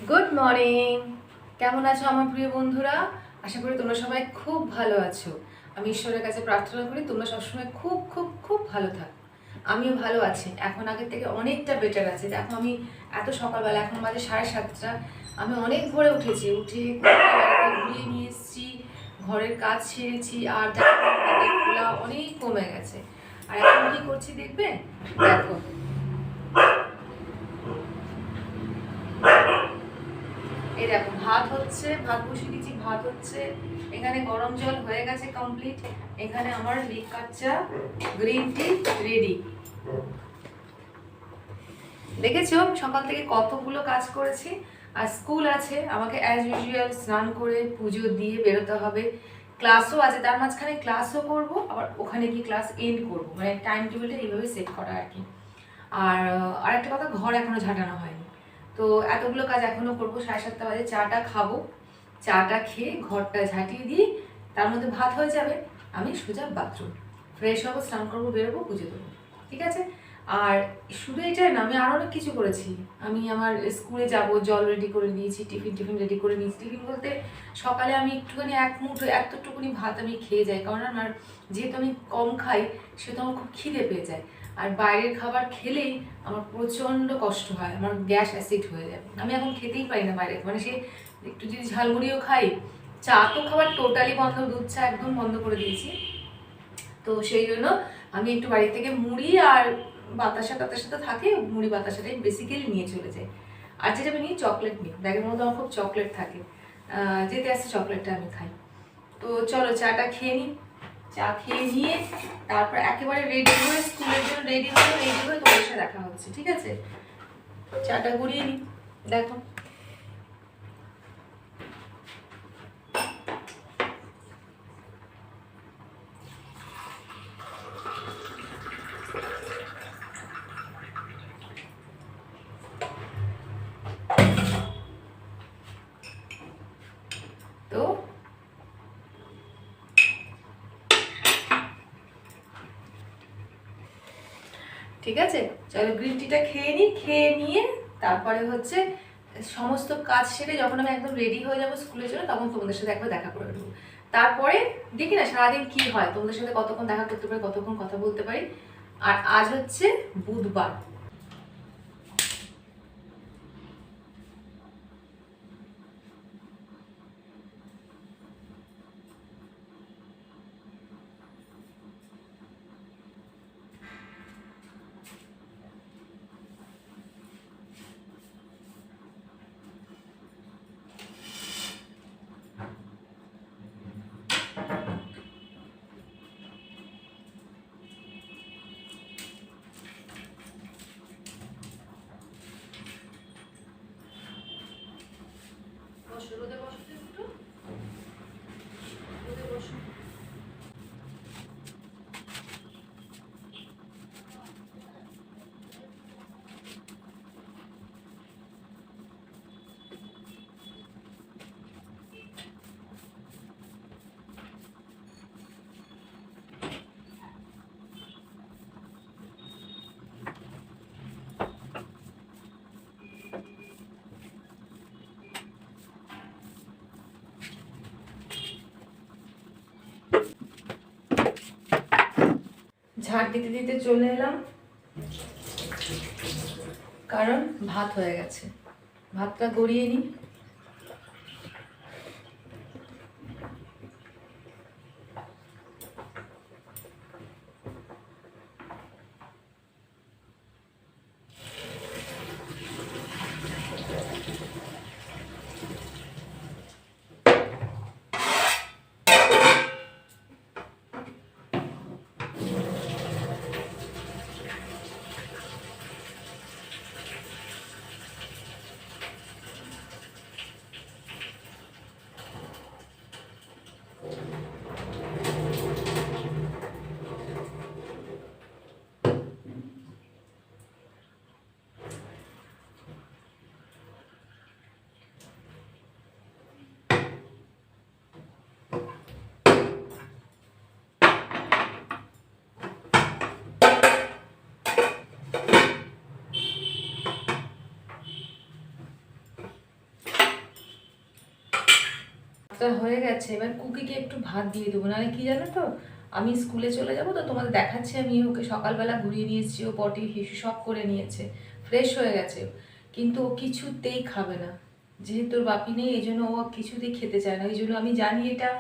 Good morning. কেমন আছো আমার প্রিয় বন্ধুরা? আশা করি তোমরা সবাই খুব ভালো আছো। আমি ঈশ্বরের কাছে প্রার্থনা করি তোমরা সবসময় খুব খুব খুব ভালো থাকো। আমিও ভালো আছি, এখন আগের থেকে অনেকটা বেটার আছে। দেখো আমি এত সকালবেলা, এখন বাজে 7:30। আমি অনেক ভোরে উঠেছি, উঠে ঘুরিয়ে নিয়ে এসেছি, ঘরের কাজ সেরেছি, আর দেখো হাতের ফোলা অনেক কমে গেছে। আর এখন কি করছি দেখবে? দেখো এই দেখো ভাত হচ্ছে, ভাত বসিয়ে দিচ্ছি, ভাত হচ্ছে। এখানে গরম জল হয়ে গেছে কমপ্লিট। এখানে আমার লিকার চা, গ্রিন টি রেডি। দেখেছো সকাল থেকে কতগুলো কাজ করেছি। আর স্কুল আছে, আমাকে অ্যাজ ইউজুয়াল স্নান করে পুজো দিয়ে বেরোতে হবে। ক্লাসও আছে, তার মাঝখানে ক্লাসও করব, আবার ওখানে গিয়ে ক্লাস এন্ড করবো, মানে টাইম টেবিলটা এইভাবে সেট করা আর কি। আর আরেকটা কথা, ঘর এখনো ঝাঁটানো হয়নি, তো এতগুলো কাজ এখনো করবো। 7:30 বাজে চাটা খাবো, চাটা খেয়ে ঘরটা ঝাঁটিয়ে দিই, তার মধ্যে ভাত হয়ে যাবে। আমি সোজা বাথরুম ফ্রেশ হবো, স্নান করবো, বেরোবো, পুজো দেবো, ঠিক আছে? আর শুধু এটাই না, আমি আরও অনেক কিছু করেছি। আমি আমার স্কুলে যাব, জল রেডি করে দিয়েছি, টিফিন রেডি করে নিয়েছি। টিফিন বলতে সকালে আমি একটুখানি এক মুঠো এতটুকুনি ভাত আমি খেয়ে যাই, কারণ আমার যেহেতু আমি কম খাই, সেহেতু আমার খুব খিদে পেয়ে যায়। আর বাইরের খাবার খেলেই আমার প্রচণ্ড কষ্ট হয়, আমার গ্যাস অ্যাসিড হয়ে যায়। আমি এখন খেতেই পারি না বাইরে, মানে সে একটু যদি ঝালমুড়িও খাই, চা তো খাবার টোটালি বন্ধ, দুধ চা একদম বন্ধ করে দিয়েছি। তো সেই জন্য আমি একটু বাড়ি থেকে মুড়ি আর বাতাসা টাতাসা তো থাকে, মুড়ি বাতাসাটাই বেসিক্যালি নিয়ে চলে যাই। আর যেটা আমি নিই, চকলেট নিই, ব্যাগের মধ্যে আমার খুব চকলেট থাকে, যেতে আসতে চকলেটটা আমি খাই। তো চলো চাটা খেয়ে নিই। চা খেয়ে নিয়ে তারপর একেবারে রেডি হয়ে স্কুলের জন্য রেডি হয়ে তোমার সাথে দেখা হচ্ছে, ঠিক আছে? চাটা গড়িয়ে নিই। দেখো তো ঠিক আছে, চলো গ্রিন টিটা খেয়ে নিই। খেয়ে নিয়ে তারপরে হচ্ছে সমস্ত কাজ সেরে যখন আমি একদম রেডি হয়ে যাবো স্কুলের জন্য, তখন তোমাদের সাথে একবার দেখা করে নেবো। তারপরে দেখি না সারাদিন কি হয়, তোমাদের সাথে কতক্ষণ দেখা করতে পারি, কতক্ষণ কথা বলতে পারি। আর আজ হচ্ছে বুধবার। বসো, রোদে বসো একটু, রোদে বসো। ঝাড় দিতে দিতে চলে এলাম, কারণ ভাত হয়ে গেছে। ভাতটা গড়িয়ে নিই। ভাতটা হয়ে গেছে, এবার কুকিকে একটু ভাত দিয়ে দেবো, নাহলে কি জানো তো, আমি স্কুলে চলে যাবো তো তোমাদের দেখাচ্ছি, আমি ওকে সকালবেলা ঘুরিয়ে নিয়ে এসেছি, ও পটি হিসু সব করে নিয়েছে, ফ্রেশ হয়ে গেছে, কিন্তু ও কিছুতেই খাবে না, যেহেতু ওর বাপি নেই এই জন্য ও কিছুতেই খেতে চায় না। ওই জন্য আমি জানি এটা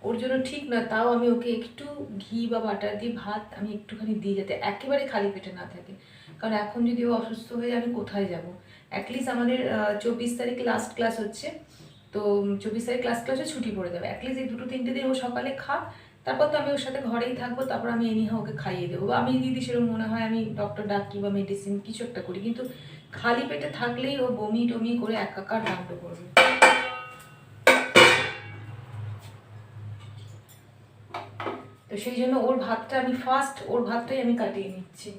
ওর জন্য ঠিক না, তাও আমি ওকে একটু ঘি বা বাটার দিয়ে ভাত আমি একটুখানি দিই, যাতে একেবারে খালি পেটে না থাকে, কারণ এখন যদি ও অসুস্থ হয়ে যায় আমি কোথায় যাব। অ্যাটলিস্ট আমাদের 24 তারিখ লাস্ট ক্লাস হচ্ছে, তো 24 তারিখ ক্লাসে ছুটি পড়ে যাবে, অ্যাটলিস্ট এই 2-3 দিন ও সকালে খাক, তারপর তো আমি ওর সাথে ঘরেই থাকবো, তারপর আমি এনিহা ওকে খাইয়ে দেবো, বা আমি যদি সেরকম মনে হয় আমি ডক্টর ডাকি বা মেডিসিন কিছু একটা করি, কিন্তু খালি পেটে থাকলেই ও বমি টমি করে একাকার কাণ্ড করবে। তো সেই জন্য ওর ভাতটা আমি ফার্স্ট ওর ভাতটাই আমি কাটিয়ে নিচ্ছি।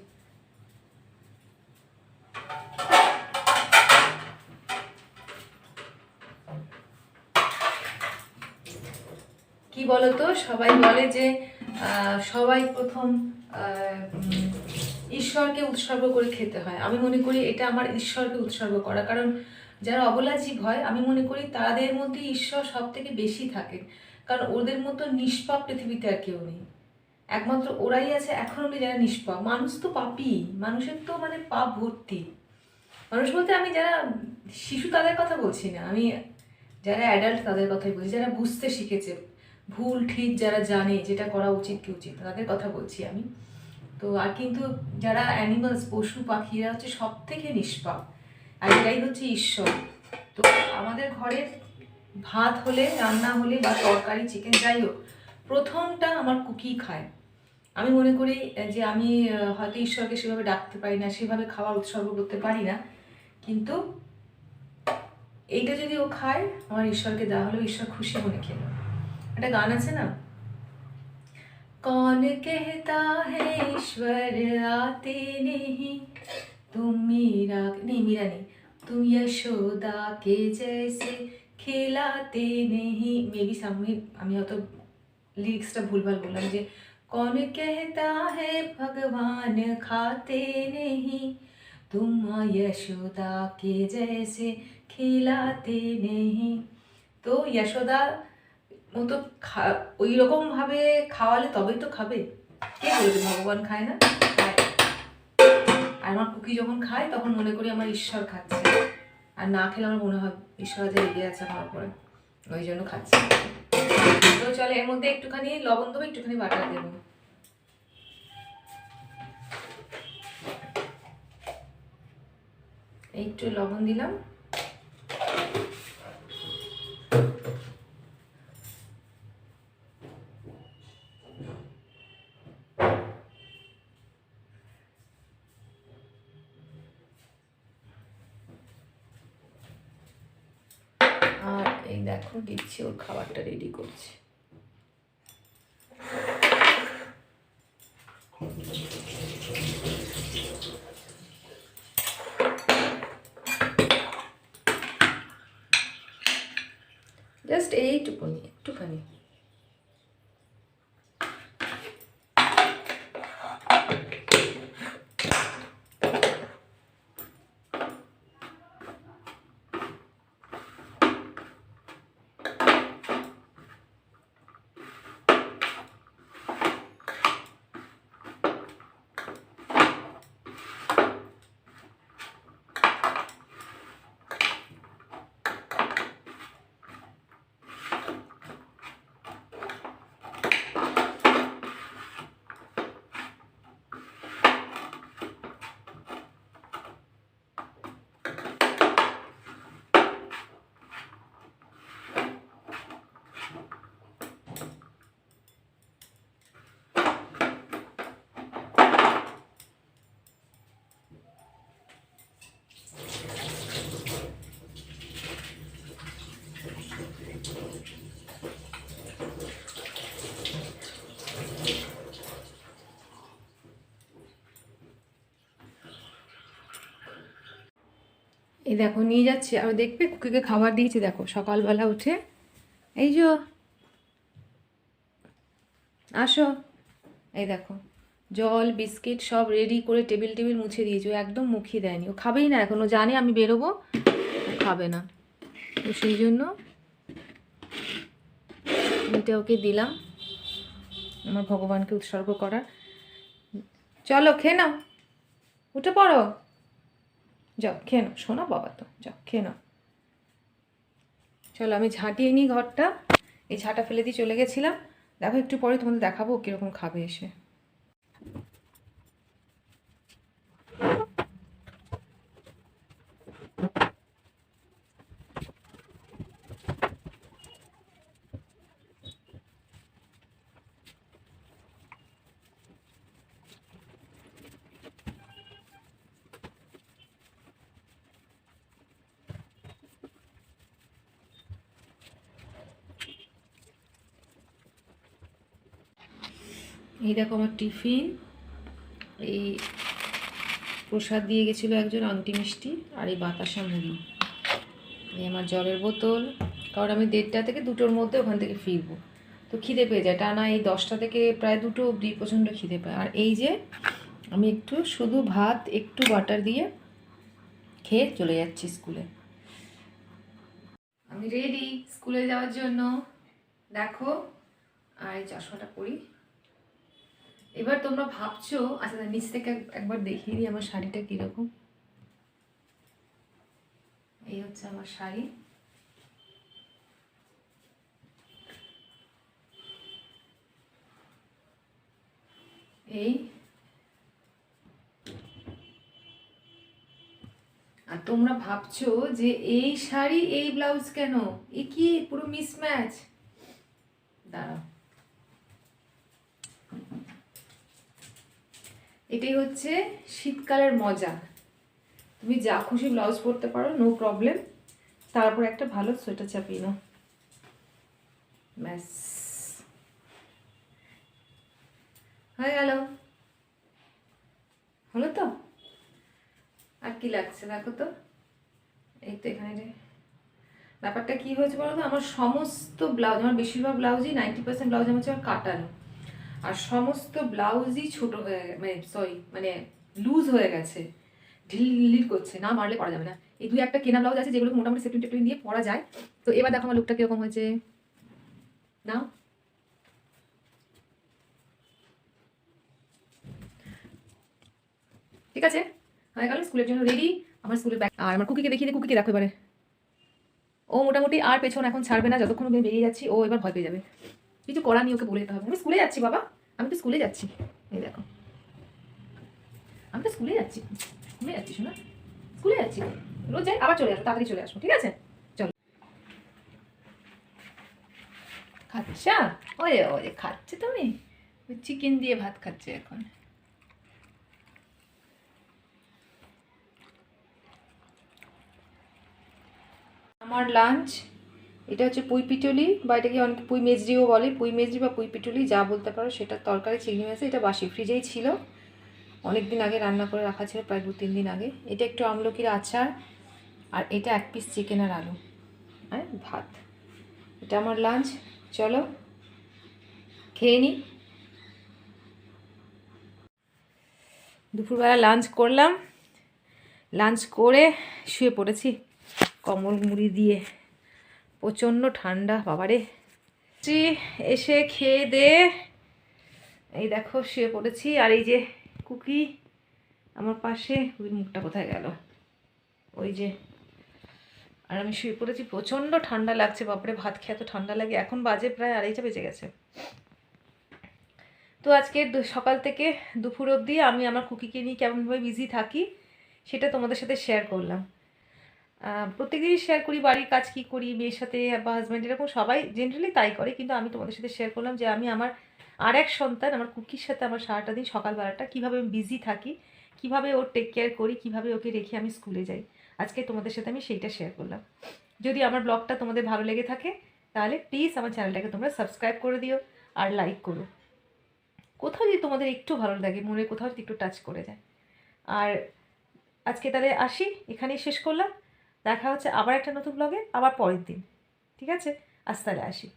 কি বলতো, সবাই বলে যে সবাই প্রথম ঈশ্বরকে উৎসর্গ করে খেতে হয়, আমি মনে করি এটা আমার ঈশ্বরকে উৎসর্গ করা, কারণ যারা অবলা জীব হয় আমি মনে করি তাদের মধ্যে ঈশ্বর সব থেকে বেশি থাকে, কারণ ওদের মতো নিষ্পাপ পৃথিবীতে আর কেউ নেই, একমাত্র ওরাই আছে এখন অব্দি যারা নিষ্পাপ। মানুষ তো পাপী, মানুষের তো মানে পাপ ভর্তি, মানুষ বলতে আমি যারা শিশু তাদের কথা বলছি না, আমি যারা অ্যাডাল্ট তাদের কথাই বলছি, যারা বুঝতে শিখেছে ভুল ঠিক, যারা জানে যেটা করা উচিত কি উচিত, তাদের কথা বলছি আমি। তো আর কিন্তু যারা অ্যানিমালস পশু পাখিরা হচ্ছে সব থেকে নিষ্পাপ, আর এটাই হচ্ছে ঈশ্বর। তো আমাদের ঘরে ভাত হলে, রান্না হলে বা তরকারি চিকেন যাই হোক, প্রথমটা আমার কুকি খায়। আমি মনে করি যে আমি হয়তো ঈশ্বরকে সেভাবে ডাকতে পারি না, সেভাবে খাবার উৎসর্গ করতে পারি না, কিন্তু এইটা যদি ও খায় আমার ঈশ্বরকে দেওয়া হলেও ঈশ্বর খুশি মনে খেলো। একটা গান আছে না, कौन कहता है ईश्वर आते नहीं, तुम मीरा नहीं, मीरा नहीं, तुम यशोदा के जैसे खिलाते नहीं, मेबी सामने আমি হয়তো লিরিক্সটা ভুলভাল বললাম, যে कौन कहता है भगवान खाते नहीं, तुम यशोदा के जैसे खिलाते नहीं। তো यशोदा মতো ওই রকম ভাবে খাওয়ালে তবেই তো খাবে, কে বলেছে ভগবান খায় না, খায়। আর আমার কুকি যখন খায় তখন মনে করি আমার ঈশ্বর খাচ্ছে, আর না খেলে আমার মনে হয় ঈশ্বর যে রেগে আছে আমার উপরে, ওই জন্য খাচ্ছে। তো চলে এর মধ্যে একটুখানি লবণ দেবো, একটুখানি বাটার দেবো, একটু লবণ দিলাম, আর এই দেখো দিচ্ছি, ওর খাবারটা রেডি করছি। জাস্ট এইটুকুনি, একটুখানি। এই দেখো নিয়ে যাচ্ছে, আর দেখবে কুকিকে খাবার দিয়েছি, দেখো সকালবেলা উঠে, এই যে আসো, এই দেখো জল বিস্কিট সব রেডি করে টেবিল টেবিল মুছে দিয়েছি, ও একদম মুখই দেয়নি, ও খাবেই না এখন, ও জানে আমি বেরোবো, খাবে না, তো সেই জন্য এটা ওকে দিলাম আমার ভগবানকে উৎসর্গ করার। চলো খেয়ে নাও, উঠে পড়ো, যাও খেয়ে নাও, শোনো বাবা তো, যাও খেয়ে নাও। চলো আমি ঝাঁটিয়ে নিই ঘরটা, এই ঝাঁটা ফেলে দিয়ে চলে গেছিলাম। দেখো একটু পরে তোমাদের দেখাবো কীরকম খাবে এসে। এই দেখো আমার টিফিন, এই প্রসাদ দিয়ে গেছিলো একজন আংটি মিষ্টি, আর এই বাতাসা মুড়ি, এই আমার জলের বোতল, কারণ আমি 1:30 থেকে 2টোর মধ্যে ওখান থেকে ফিরবো, তো খিদে পেয়ে যায় টানা এই 10টা থেকে প্রায় 2টো অবধি প্রচণ্ড খিদে পায়। আর এই যে আমি একটু শুধু ভাত একটু বাটার দিয়ে খেয়ে চলে যাচ্ছি স্কুলে। আমি রেডি স্কুলে যাওয়ার জন্য, দেখো। আর এই চশমাটা পরি। এবার তোমরা ভাবছো, আচ্ছা নিচ থেকে একবার দেখিয়ে দিই আমার শাড়িটা কীরকম। এই হচ্ছে আমার শাড়ি, এই। আর তোমরা ভাবছো যে এই শাড়ি এই ব্লাউজ কেন, এ কি পুরো মিসম্যাচ। দাঁড়াও, এটাই হচ্ছে শীতকালের মজা, তুমি যা খুশি ব্লাউজ পরতে পারো, নো প্রবলেম, তারপর একটা ভালো সোয়েটার চাপিয়ে নাও, ব্যাস হয়ে গেল। হলো তো? আর কি লাগছে দেখো তো, এই তো এখানে ব্যাপারটা কি হয়েছে বলো তো, আমার সমস্ত ব্লাউজ, আমার বেশিরভাগ ব্লাউজই 90% ব্লাউজ আমার হচ্ছে আমার কাটানো, আর সমস্ত ব্লাউজই ছোট হয়ে মানে মানে লুজ হয়ে গেছে, ঢিল করছে, না মারলে পরা যাবে না। এই 2-1টা কেনা ব্লাউজ আছে যেগুলো মোটামুটি সেফটিন টেফটিন দিয়ে পরা যায়। তো এবার দেখো আমার লুকটা কিরকম হয়েছে, নাও। ঠিক আছে, হয়ে গেল, স্কুলের জন্য রেডি। আমার স্কুলের ব্যাগ, আর আমার কুকিকে দেখিয়ে দিই, কুকিকে দেখো এবারে। ও মোটামুটি আর পেছন এখন ছাড়বে না, যতক্ষণ আমি বেরিয়ে যাচ্ছি ও এবার ভয় পেয়ে যাবে। কিছু করা নিয়ে ওকে বলে যেতে হবে, আমি স্কুলে যাচ্ছি বাবা, আমি তো স্কুলে যাচ্ছি, এই দেখো আমি তো স্কুলে যাচ্ছি, স্কুলে যাচ্ছি শোনা, স্কুলে যাচ্ছি, রোজ যাই, আবার চলে আসবো, তাড়াতাড়ি চলে আসবো, ঠিক আছে। চলো, খাচ্ছা, ওরে ওরে খাচ্ছে, তুমি চিকেন দিয়ে ভাত খাচ্ছে এখন। আমার লাঞ্চ এটা হচ্ছে পুঁই পিটুলি, বা এটাকে অনেক পুঁই মেজরিও বলে, পুঁই মেজরি বা পুঁই পিটুলি যা বলতে পারো, সেটা তরকারি চিংড়ি মাছে, এটা বাসি ফ্রিজেই ছিল, অনেক দিন আগে রান্না করে রাখা ছিল, প্রায় 2-3 দিন আগে। এটা একটু আমলকির আচার, আর এটা 1 পিস চিকেন আর আলু, আর ভাত। এটা আমার লাঞ্চ, চলো খেয়ে নিই। দুপুরবেলা লাঞ্চ করলাম, লাঞ্চ করে শুয়ে পড়েছি কম্বল মুড়ি দিয়ে, প্রচণ্ড ঠান্ডা বাবারে। এসে খেয়ে দে এই দেখো শুয়ে পড়েছি, আর এই যে কুকি আমার পাশে, ওই মুখটা কোথায় গেল, ওই যে, আর আমি শুয়ে পড়েছি, প্রচণ্ড ঠান্ডা লাগছে বাপরে, ভাত খেয়ে এত ঠান্ডা লাগে, এখন বাজে প্রায় 2:30 বেজে গেছে। তো আজকে সকাল থেকে দুপুর অবধি আমি আমার কুকিকে নিয়ে কেমনভাবে বিজি থাকি সেটা তোমাদের সাথে শেয়ার করলাম। প্রত্যেকদিনই শেয়ার করি বাড়ির কাজ কী করি, মেয়ের সাথে বা হাজব্যান্ড, এরকম সবাই জেনারেলি তাই করে, কিন্তু আমি তোমাদের সাথে শেয়ার করলাম যে আমি আমার আর এক সন্তান আমার কুকির সাথে আমার সারাটা দিন সকালবেলাটা কীভাবে আমি বিজি থাকি, কীভাবে ওর টেক কেয়ার করি, কীভাবে ওকে রেখে আমি স্কুলে যাই, আজকে তোমাদের সাথে আমি সেইটা শেয়ার করলাম। যদি আমার ব্লগটা তোমাদের ভালো লেগে থাকে তাহলে প্লিজ আমার চ্যানেলটাকে তোমরা সাবস্ক্রাইব করে দিও আর লাইক করো। কোথাও যদি তোমাদের একটু ভালো লাগে, মনে কোথাও যদি একটু টাচ করে যায়। আর আজকে তাহলে আসি, এখানেই শেষ করলাম, দেখা হচ্ছে আবার একটা নতুন ব্লগে আবার পরের দিন, ঠিক আছে, আজ তাহলে আসি।